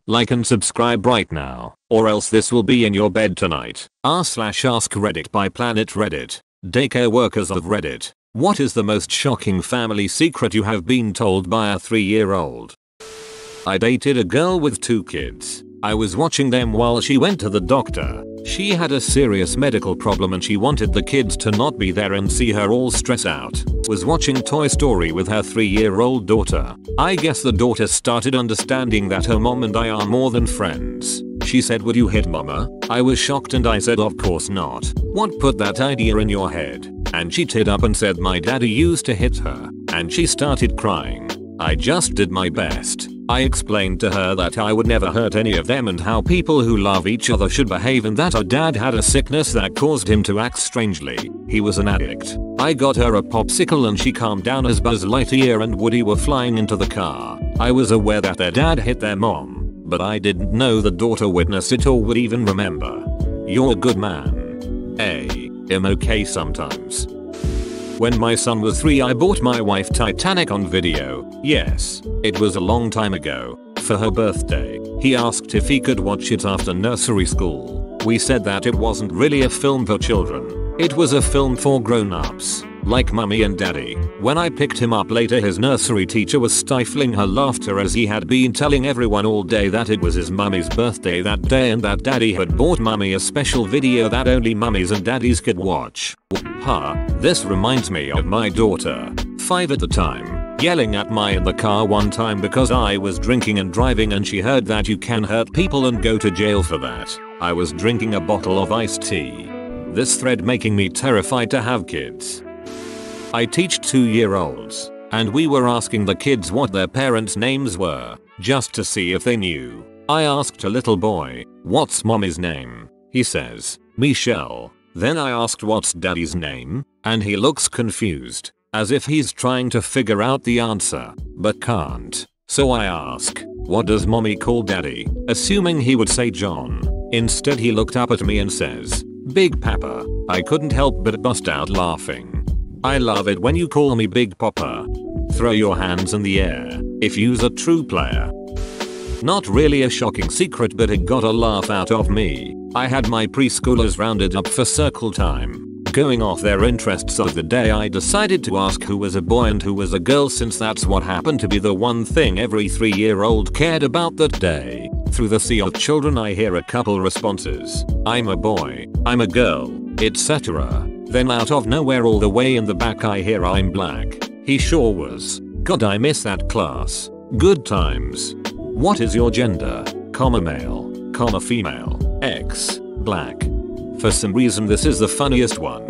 Like and subscribe right now, or else this will be in your bed tonight. r/AskReddit by Planet Reddit. Daycare workers of Reddit. What is the most shocking family secret you have been told by a 3-year-old? I dated a girl with 2 kids. I was watching them while she went to the doctor. She had a serious medical problem and she wanted the kids to not be there and see her all stress out. Was watching Toy Story with her 3-year-old daughter. I guess the daughter started understanding that her mom and I are more than friends. She said, "Would you hit mama?" I was shocked and I said, "Of course not. What put that idea in your head?" And she teared up and said, "My daddy used to hit her." And she started crying. I just did my best. I explained to her that I would never hurt any of them and how people who love each other should behave, and that her dad had a sickness that caused him to act strangely. He was an addict. I got her a popsicle and she calmed down as Buzz Lightyear and Woody were flying into the car. I was aware that their dad hit their mom, but I didn't know the daughter witnessed it or would even remember. You're a good man. I'm okay sometimes. When my son was 3, I bought my wife Titanic on video. Yes, it was a long time ago. For her birthday, he asked if he could watch it after nursery school. We said that it wasn't really a film for children. It was a film for grown-ups, like mummy and daddy. When I picked him up later, his nursery teacher was stifling her laughter as he had been telling everyone all day that it was his mummy's birthday that day and that daddy had bought mummy a special video that only mummies and daddies could watch. This reminds me of my daughter, 5 at the time, yelling at me in the car one time because I was drinking and driving and she heard that you can hurt people and go to jail for that. I was drinking a bottle of iced tea. This thread making me terrified to have kids. I teach 2-year-olds, and we were asking the kids what their parents' names were, just to see if they knew. I asked a little boy, "What's mommy's name?" He says, "Michelle." Then I asked, "What's daddy's name?" And he looks confused, as if he's trying to figure out the answer, but can't. So I ask, "What does mommy call daddy?" assuming he would say John. Instead he looked up at me and says, "Big Papa." I couldn't help but bust out laughing. I love it when you call me Big Papa. Throw your hands in the air if you's a true player. Not really a shocking secret, but it got a laugh out of me. I had my preschoolers rounded up for circle time. Going off their interests of the day, I decided to ask who was a boy and who was a girl, since that's what happened to be the one thing every 3-year-old cared about that day. Through the sea of children I hear a couple responses. "I'm a boy," "I'm a girl," etc. Then out of nowhere all the way in the back I hear, "I'm black." He sure was. God, I miss that class. Good times. What is your gender? Male, female, X, black. For some reason this is the funniest one.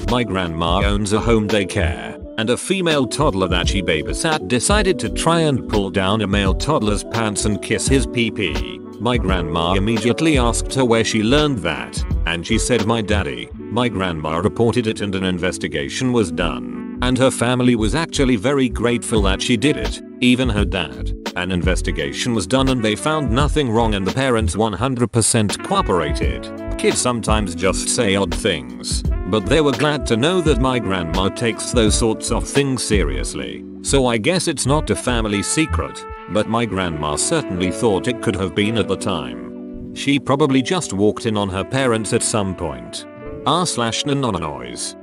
My grandma owns a home daycare, and a female toddler that she babysat decided to try and pull down a male toddler's pants and kiss his pee-pee. My grandma immediately asked her where she learned that, and she said, "My daddy." My grandma reported it and an investigation was done, and her family was actually very grateful that she did it, even her dad. An investigation was done and they found nothing wrong and the parents 100% cooperated. Kids sometimes just say odd things, but they were glad to know that my grandma takes those sorts of things seriously. So I guess it's not a family secret, but my grandma certainly thought it could have been at the time. She probably just walked in on her parents at some point. r/Nenana noise.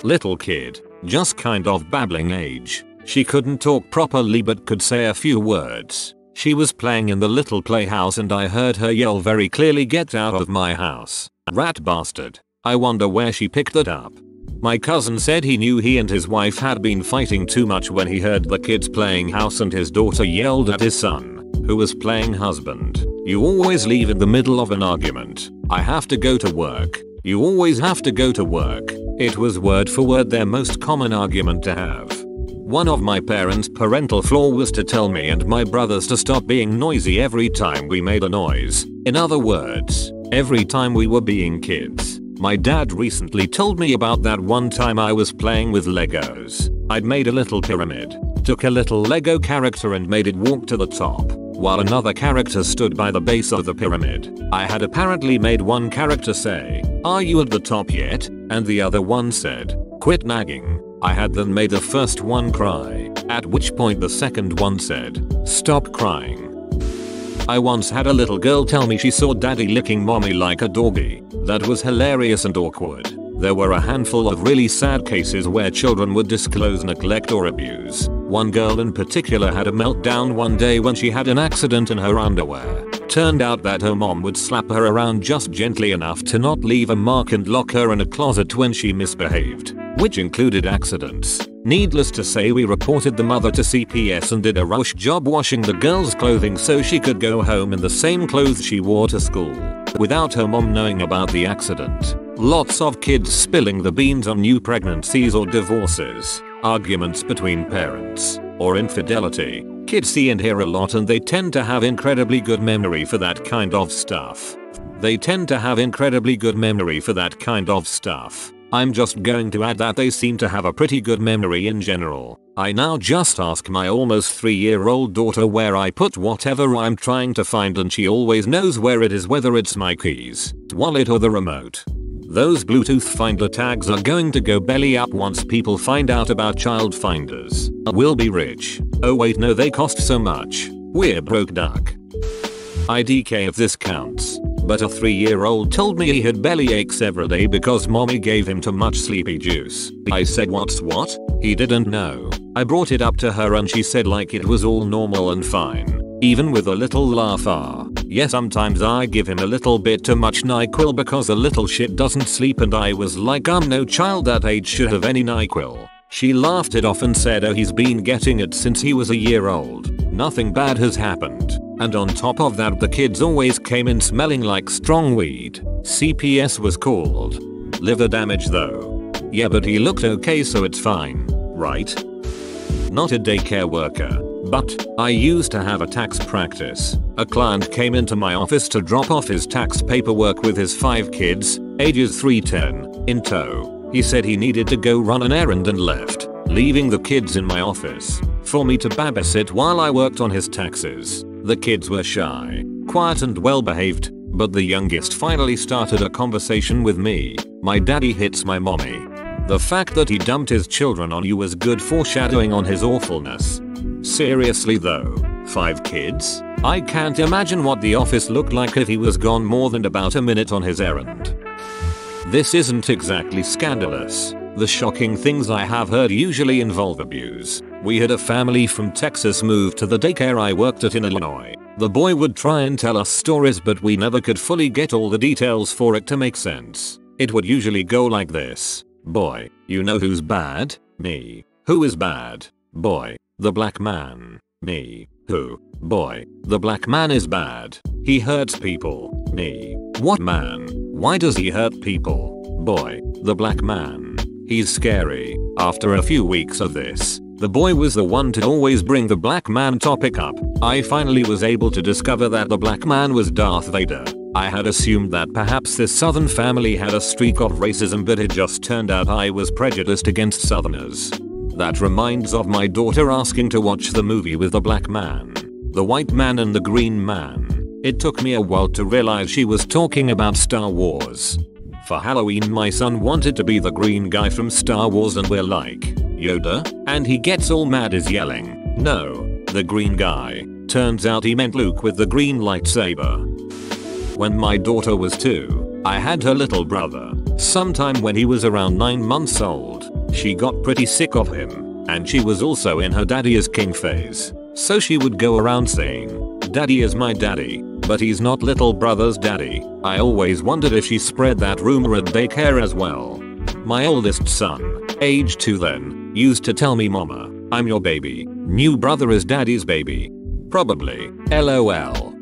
Little kid, just kind of babbling age. She couldn't talk properly but could say a few words. She was playing in the little playhouse and I heard her yell very clearly, "Get out of my house, rat bastard." I wonder where she picked that up. My cousin said he knew he and his wife had been fighting too much when he heard the kids playing house and his daughter yelled at his son, who was playing husband, "You always leave in the middle of an argument. I have to go to work. You always have to go to work." It was word for word their most common argument to have. One of my parents' parental flaw was to tell me and my brothers to stop being noisy every time we made a noise. In other words, every time we were being kids. My dad recently told me about that one time I was playing with Legos. I'd made a little pyramid, took a little Lego character and made it walk to the top, while another character stood by the base of the pyramid. I had apparently made one character say, "Are you at the top yet?" and the other one said, "Quit nagging." I had then made the first one cry, at which point the second one said, "Stop crying." I once had a little girl tell me she saw daddy licking mommy like a doggy. That was hilarious and awkward. There were a handful of really sad cases where children would disclose neglect or abuse. One girl in particular had a meltdown one day when she had an accident in her underwear. Turned out that her mom would slap her around just gently enough to not leave a mark and lock her in a closet when she misbehaved, which included accidents. Needless to say, we reported the mother to CPS and did a rush job washing the girl's clothing so she could go home in the same clothes she wore to school, without her mom knowing about the accident. Lots of kids spilling the beans on new pregnancies or divorces, arguments between parents, or infidelity. Kids see and hear a lot and they tend to have incredibly good memory for that kind of stuff. I'm just going to add that they seem to have a pretty good memory in general. I now just ask my almost 3-year-old daughter where I put whatever I'm trying to find and she always knows where it is, whether it's my keys, wallet or the remote. Those Bluetooth finder tags are going to go belly up once people find out about child finders. We'll be rich. Oh wait, no, they cost so much. We're broke duck. IDK if this counts. But a 3-year-old told me he had belly aches every day because mommy gave him too much sleepy juice. I said what? He didn't know. I brought it up to her and she said like it was all normal and fine. Even with a little laugh. Yes, sometimes I give him a little bit too much NyQuil because the little shit doesn't sleep and I was like no child that age should have any NyQuil. She laughed it off and said oh he's been getting it since he was a year old. Nothing bad has happened. And on top of that the kids always came in smelling like strong weed. CPS was called. Liver damage though. Yeah, but he looked okay so it's fine, right? Not a daycare worker, but I used to have a tax practice. A client came into my office to drop off his tax paperwork with his 5 kids, ages 3-10, in tow. He said he needed to go run an errand and left, leaving the kids in my office for me to babysit while I worked on his taxes. The kids were shy, quiet and well behaved, but the youngest finally started a conversation with me. My daddy hits my mommy. The fact that he dumped his children on you was good foreshadowing on his awfulness. Seriously though, 5 kids? I can't imagine what the office looked like if he was gone more than about a minute on his errand. This isn't exactly scandalous. The shocking things I have heard usually involve abuse. We had a family from Texas move to the daycare I worked at in Illinois. The boy would try and tell us stories but we never could fully get all the details for it to make sense. It would usually go like this. Boy, you know who's bad? Me. Who is bad? Boy, the black man. Me. Who? Boy, the black man is bad. He hurts people. Me. What man? Why does he hurt people? Boy, the black man. He's scary. After a few weeks of this, the boy was the one to always bring the black man topic up. I finally was able to discover that the black man was Darth Vader. I had assumed that perhaps this southern family had a streak of racism, but it just turned out I was prejudiced against southerners. That reminds of my daughter asking to watch the movie with the black man, the white man and the green man. It took me a while to realize she was talking about Star Wars. For Halloween my son wanted to be the green guy from Star Wars and we're like, Yoda? And he gets all mad is yelling, no, the green guy. Turns out he meant Luke with the green lightsaber. When my daughter was 2, I had her little brother. Sometime when he was around 9 months old, she got pretty sick of him, and she was also in her daddy is king phase. So she would go around saying, daddy is my daddy, but he's not little brother's daddy. I always wondered if she spread that rumor at daycare as well. My oldest son, age 2 then, used to tell me mama, I'm your baby, new brother is daddy's baby. Probably, LOL.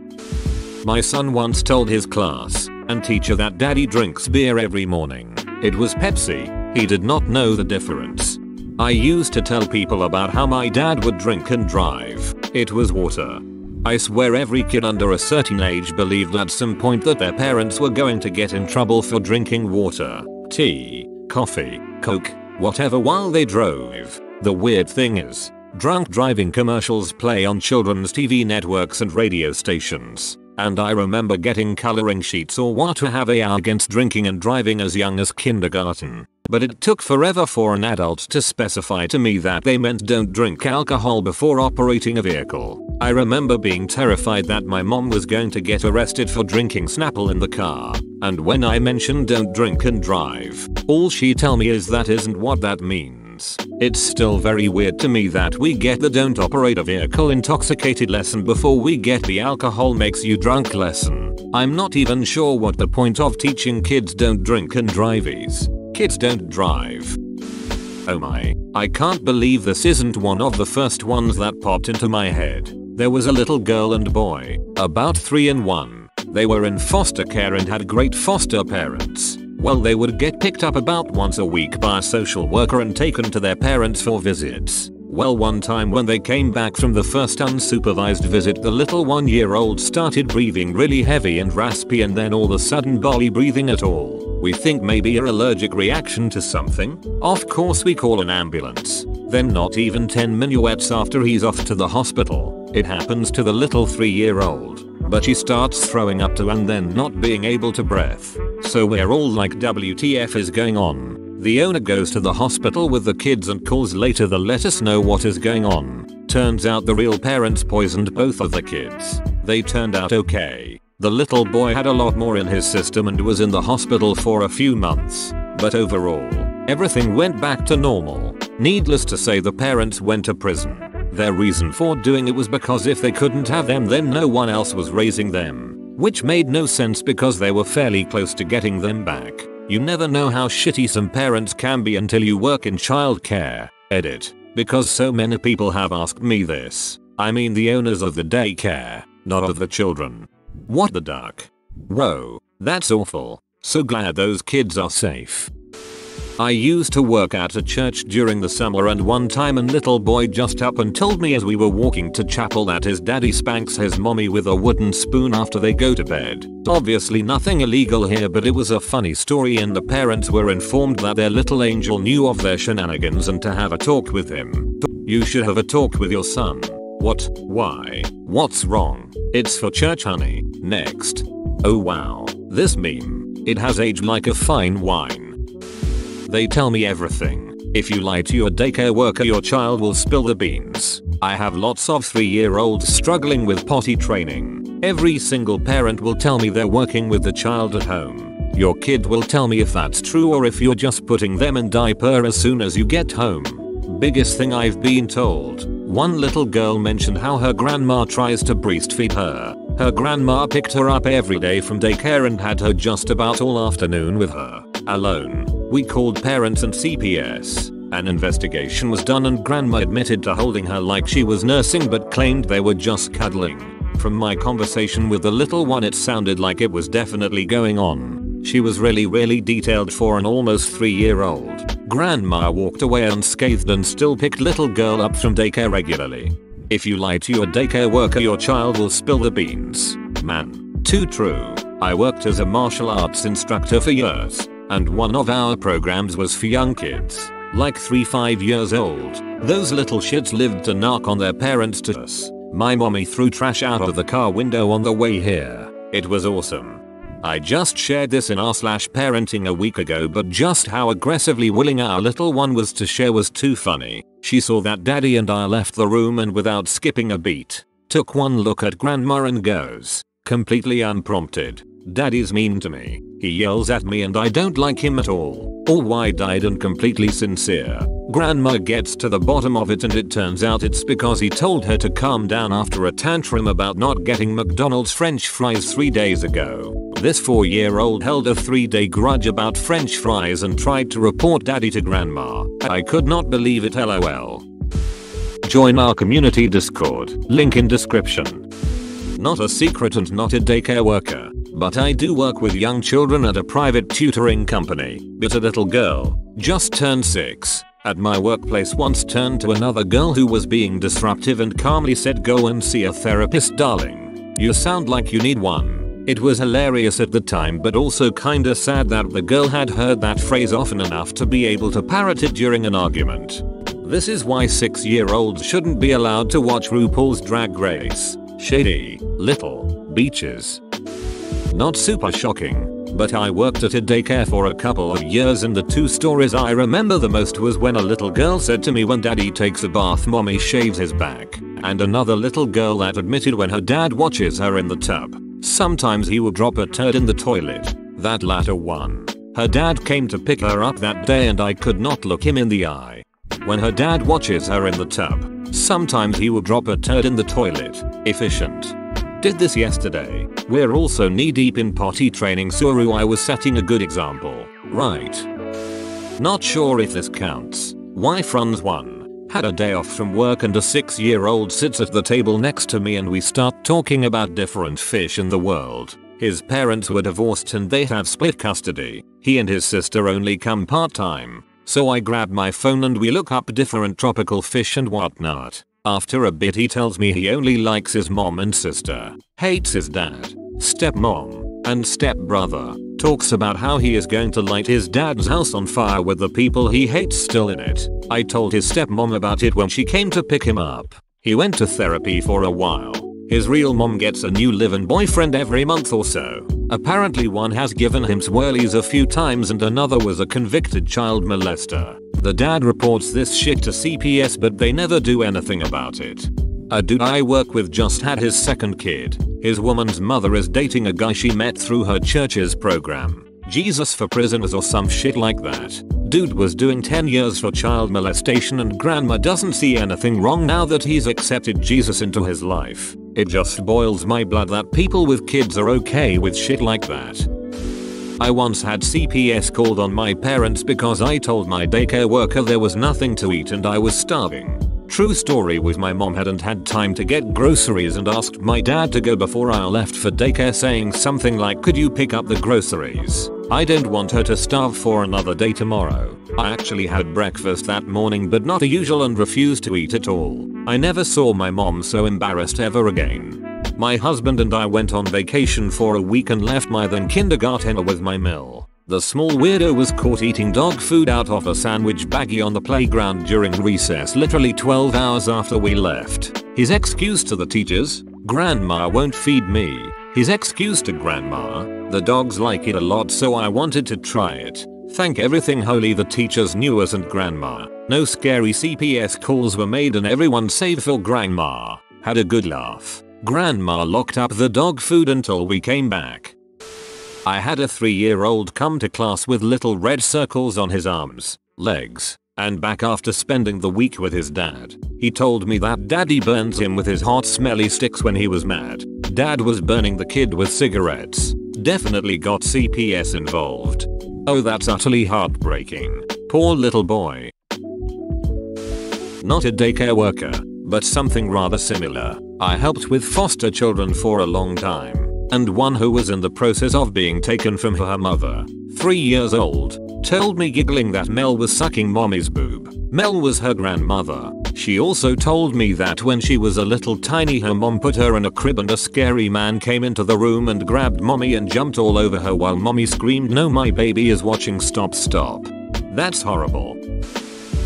My son once told his class and teacher that daddy drinks beer every morning. It was Pepsi. He did not know the difference. I used to tell people about how my dad would drink and drive. It was water. I swear every kid under a certain age believed at some point that their parents were going to get in trouble for drinking water, tea, coffee, coke, whatever while they drove. The weird thing is, drunk driving commercials play on children's TV networks and radio stations. And I remember getting coloring sheets or what to have against drinking and driving as young as kindergarten. But it took forever for an adult to specify to me that they meant don't drink alcohol before operating a vehicle. I remember being terrified that my mom was going to get arrested for drinking Snapple in the car. And when I mentioned don't drink and drive, all she tell me is that isn't what that means. It's still very weird to me that we get the don't operate a vehicle intoxicated lesson before we get the alcohol makes you drunk lesson. I'm not even sure what the point of teaching kids don't drink and drive is. Kids don't drive. Oh my, I can't believe this isn't one of the first ones that popped into my head. There was a little girl and boy, about 3 and 1. They were in foster care and had great foster parents. Well, they would get picked up about once a week by a social worker and taken to their parents for visits. Well, one time when they came back from the first unsupervised visit, the little 1-year-old started breathing really heavy and raspy and then all of a sudden barely breathing at all. We think maybe an allergic reaction to something. Of course we call an ambulance. Then not even 10 minuets after he's off to the hospital, it happens to the little 3-year-old. But she starts throwing up too and then not being able to breath. So we're all like WTF is going on? The owner goes to the hospital with the kids and calls later to let us know what is going on. Turns out the real parents poisoned both of the kids. They turned out okay. The little boy had a lot more in his system and was in the hospital for a few months. But overall, everything went back to normal. Needless to say, the parents went to prison. Their reason for doing it was because if they couldn't have them, then no one else was raising them. Which made no sense because they were fairly close to getting them back. You never know how shitty some parents can be until you work in childcare. Edit. Because so many people have asked me this. I mean the owners of the daycare, not of the children. What the duck? Bro, that's awful. So glad those kids are safe. I used to work at a church during the summer, and one time a little boy just up and told me as we were walking to chapel that his daddy spanks his mommy with a wooden spoon after they go to bed. Obviously nothing illegal here, but it was a funny story and the parents were informed that their little angel knew of their shenanigans and to have a talk with him. You should have a talk with your son. What? Why? What's wrong? It's for church, honey. Next. Oh wow. This meme. It has aged like a fine wine. They tell me everything. If you lie to your daycare worker, your child will spill the beans. I have lots of 3-year-olds struggling with potty training. Every single parent will tell me they're working with the child at home. Your kid will tell me if that's true or if you're just putting them in diaper as soon as you get home. Biggest thing I've been told. One little girl mentioned how her grandma tries to breastfeed her. Her grandma picked her up every day from daycare and had her just about all afternoon with her, alone. We called parents and CPS. An investigation was done and grandma admitted to holding her like she was nursing but claimed they were just cuddling. From my conversation with the little one, it sounded like it was definitely going on. She was really detailed for an almost 3-year-old. Grandma walked away unscathed and still picked little girl up from daycare regularly. If you lie to your daycare worker, your child will spill the beans. Man, too true. I worked as a martial arts instructor for years, and one of our programs was for young kids, like 3-5 years old. Those little shits lived to knock on their parents to us. My mommy threw trash out of the car window on the way here. It was awesome. I just shared this in r/parenting a week ago, but just how aggressively willing our little one was to share was too funny. She saw that daddy and I left the room and without skipping a beat, took one look at grandma and goes, completely unprompted, "Daddy's mean to me. He yells at me and I don't like him at all." All wide-eyed and completely sincere. Grandma gets to the bottom of it and it turns out it's because he told her to calm down after a tantrum about not getting McDonald's French fries 3 days ago. This 4-year-old held a 3-day grudge about French fries and tried to report daddy to grandma. I could not believe it, lol. Join our community Discord, link in description. Not a secret and not a daycare worker, but I do work with young children at a private tutoring company. But a little girl, just turned 6, at my workplace once turned to another girl who was being disruptive and calmly said, "Go and see a therapist, darling. You sound like you need one." It was hilarious at the time, but also kinda sad that the girl had heard that phrase often enough to be able to parrot it during an argument. This is why 6-year-olds shouldn't be allowed to watch RuPaul's Drag Race. Shady, little, beaches. Not super shocking, But I worked at a daycare for a couple of years, and the 2 stories I remember the most was when a little girl said to me, when daddy takes a bath mommy shaves his back, and another little girl that admitted when her dad watches her in the tub, sometimes he would drop a turd in the toilet. That latter one, her dad came to pick her up that day and I could not look him in the eye. When her dad watches her in the tub, sometimes he will drop a turd in the toilet. Efficient. Did this yesterday. We're also knee deep in potty training, so I was setting a good example, right? Not sure if this counts. Wife runs one. Had a day off from work and a 6-year-old sits at the table next to me and we start talking about different fish in the world. His parents were divorced and they have split custody. He and his sister only come part-time. So I grab my phone and we look up different tropical fish and whatnot. After a bit he tells me he only likes his mom and sister, hates his dad, stepmom, and stepbrother. Talks about how he is going to light his dad's house on fire with the people he hates still in it. I told his stepmom about it when she came to pick him up. He went to therapy for a while. His real mom gets a new live-in boyfriend every month or so. Apparently one has given him swirlies a few times and another was a convicted child molester. The dad reports this shit to CPS but they never do anything about it. A dude I work with just had his 2nd kid. His woman's mother is dating a guy she met through her church's program. Jesus for prisoners or some shit like that. Dude was doing 10 years for child molestation and grandma doesn't see anything wrong now that he's accepted Jesus into his life. It just boils my blood that people with kids are okay with shit like that. I once had CPS called on my parents because I told my daycare worker there was nothing to eat and I was starving. True story was my mom hadn't had time to get groceries and asked my dad to go before I left for daycare, saying something like, "Could you pick up the groceries? I don't want her to starve for another day tomorrow." I actually had breakfast that morning but not the usual and refused to eat at all. I never saw my mom so embarrassed ever again. My husband and I went on vacation for a week and left my then kindergartner with my meal. The small weirdo was caught eating dog food out of a sandwich baggie on the playground during recess, literally 12 hours after we left. His excuse to the teachers? "Grandma won't feed me." His excuse to grandma? "The dogs like it a lot so I wanted to try it." Thank everything holy the teachers knew us and grandma. No scary CPS calls were made and everyone save for grandma. Had a good laugh. Grandma locked up the dog food until we came back. I had a 3-year-old come to class with little red circles on his arms, legs, and back after spending the week with his dad. He told me that daddy burns him with his hot smelly sticks when he was mad. Dad was burning the kid with cigarettes. Definitely got CPS involved. Oh, that's utterly heartbreaking. Poor little boy. Not a daycare worker, but something rather similar. I helped with foster children for a long time. And one who was in the process of being taken from her mother, 3 years old, told me giggling that Mel was sucking mommy's boob. Mel was her grandmother. She also told me that when she was a little tiny her mom put her in a crib and a scary man came into the room and grabbed mommy and jumped all over her while mommy screamed, "No, my baby is watching, stop stop." That's horrible.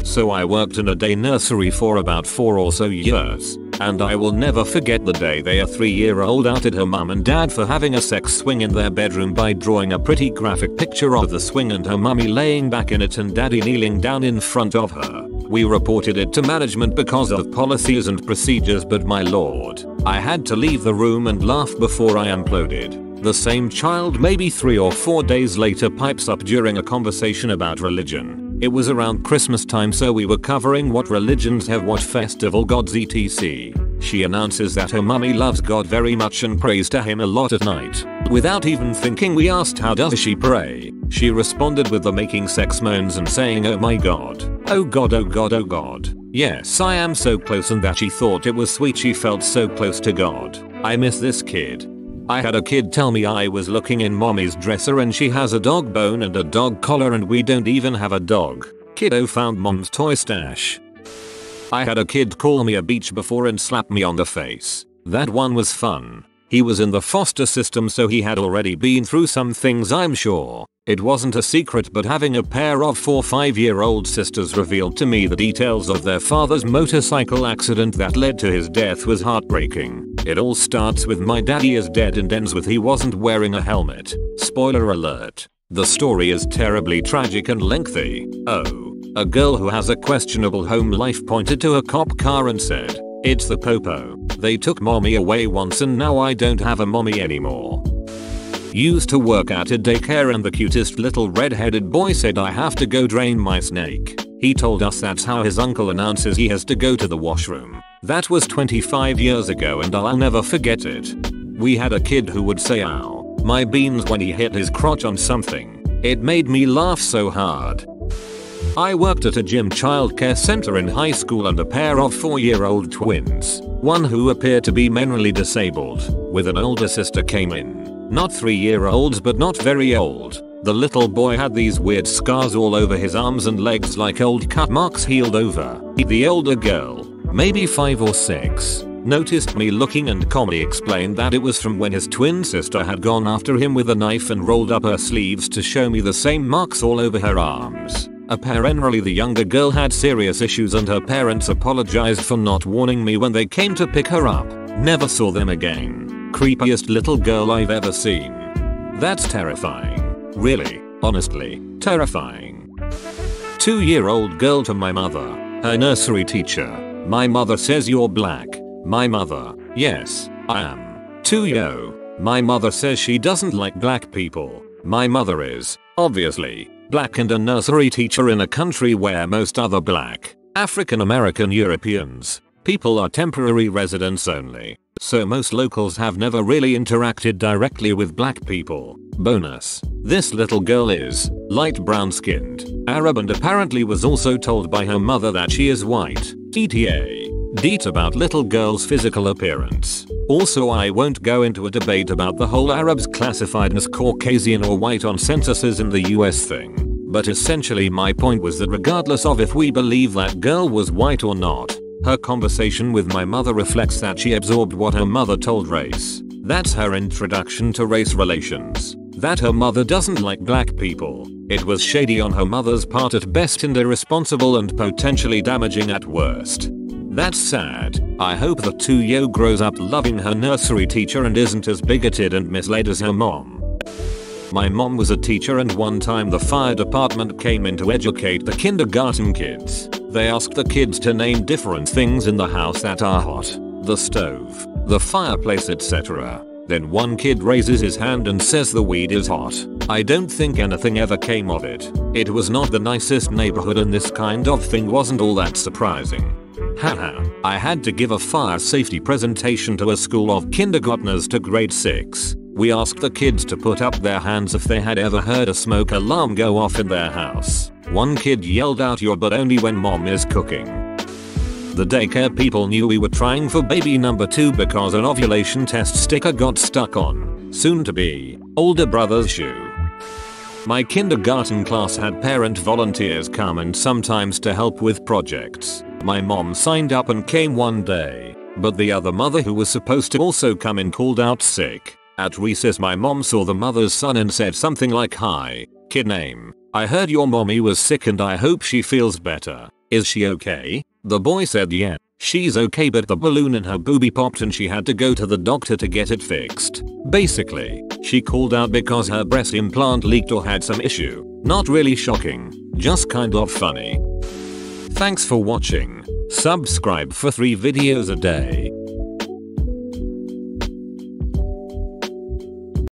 So I worked in a day nursery for about 4 or so years. And I will never forget the day their 3-year-old outed her mum and dad for having a sex swing in their bedroom by drawing a pretty graphic picture of the swing and her mummy laying back in it and daddy kneeling down in front of her. We reported it to management because of policies and procedures, but my lord, I had to leave the room and laugh before I imploded. The same child maybe 3 or 4 days later pipes up during a conversation about religion. It was around Christmas time, so we were covering what religions have, what festival gods etc. She announces that her mummy loves God very much and prays to him a lot at night. Without even thinking we asked how does she pray. She responded with the making sex moans and saying, "Oh my God. Oh God, oh God, oh God. Yes, I am so close," and that she thought it was sweet she felt so close to God. I miss this kid. I had a kid tell me I was looking in mommy's dresser and she has a dog bone and a dog collar and we don't even have a dog. Kiddo found mom's toy stash. I had a kid call me a beach before and slap me on the face. That one was fun. He was in the foster system, so he had already been through some things, I'm sure. It wasn't a secret, but having a pair of 4-5-year-old sisters revealed to me the details of their father's motorcycle accident that led to his death was heartbreaking. It all starts with my daddy is dead and ends with he wasn't wearing a helmet. Spoiler alert. The story is terribly tragic and lengthy. Oh, a girl who has a questionable home life pointed to a cop car and said, "It's the popo. They took mommy away once and now I don't have a mommy anymore." Used to work at a daycare and the cutest little red-headed boy said I have to go drain my snake. He told us that's how his uncle announces he has to go to the washroom. That was 25 years ago and I'll never forget it. We had a kid who would say ow, my beans when he hit his crotch on something. It made me laugh so hard. I worked at a gym childcare center in high school and a pair of 4-year-old twins, one who appeared to be mentally disabled, with an older sister came in. Not 3-year-olds but not very old. The little boy had these weird scars all over his arms and legs like old cut marks healed over. The older girl, maybe 5 or 6, noticed me looking and calmly explained that it was from when his twin sister had gone after him with a knife and rolled up her sleeves to show me the same marks all over her arms. Apparently the younger girl had serious issues and her parents apologized for not warning me when they came to pick her up. Never saw them again. Creepiest little girl I've ever seen. That's terrifying. Really, honestly, terrifying. 2-year-old girl to my mother, her nursery teacher. My mother says you're black. My mother, yes, I am. 2-yo. My mother says she doesn't like black people. My mother is, obviously, black and a nursery teacher in a country where most other black, African American Europeans, people are temporary residents only. So most locals have never really interacted directly with black people. Bonus. This little girl is light brown skinned, Arab and apparently was also told by her mother that she is white. ETA. Deet about little girl's physical appearance. Also I won't go into a debate about the whole Arabs classified as Caucasian or white on censuses in the US thing. But essentially my point was that regardless of if we believe that girl was white or not, her conversation with my mother reflects that she absorbed what her mother told race. That's her introduction to race relations. That her mother doesn't like black people. It was shady on her mother's part at best and irresponsible and potentially damaging at worst. That's sad. I hope the 2-yo grows up loving her nursery teacher and isn't as bigoted and misled as her mom. My mom was a teacher and one time the fire department came in to educate the kindergarten kids. They asked the kids to name different things in the house that are hot. The stove, the fireplace, etc. Then one kid raises his hand and says the weed is hot. I don't think anything ever came of it. It was not the nicest neighborhood and this kind of thing wasn't all that surprising. Haha, I had to give a fire safety presentation to a school of kindergartners to grade 6. We asked the kids to put up their hands if they had ever heard a smoke alarm go off in their house. One kid yelled out "your," but only when mom is cooking. The daycare people knew we were trying for baby number 2 because an ovulation test sticker got stuck on soon-to-be older brother's shoe. My kindergarten class had parent volunteers come and sometimes to help with projects. My mom signed up and came one day, but the other mother who was supposed to also come in called out sick. At recess my mom saw the mother's son and said something like, "Hi, kid name. I heard your mommy was sick and I hope she feels better. Is she okay?" The boy said yeah, she's okay but the balloon in her boobie popped and she had to go to the doctor to get it fixed. Basically, she called out because her breast implant leaked or had some issue. Not really shocking, just kind of funny. Thanks for watching. Subscribe for 3 videos a day.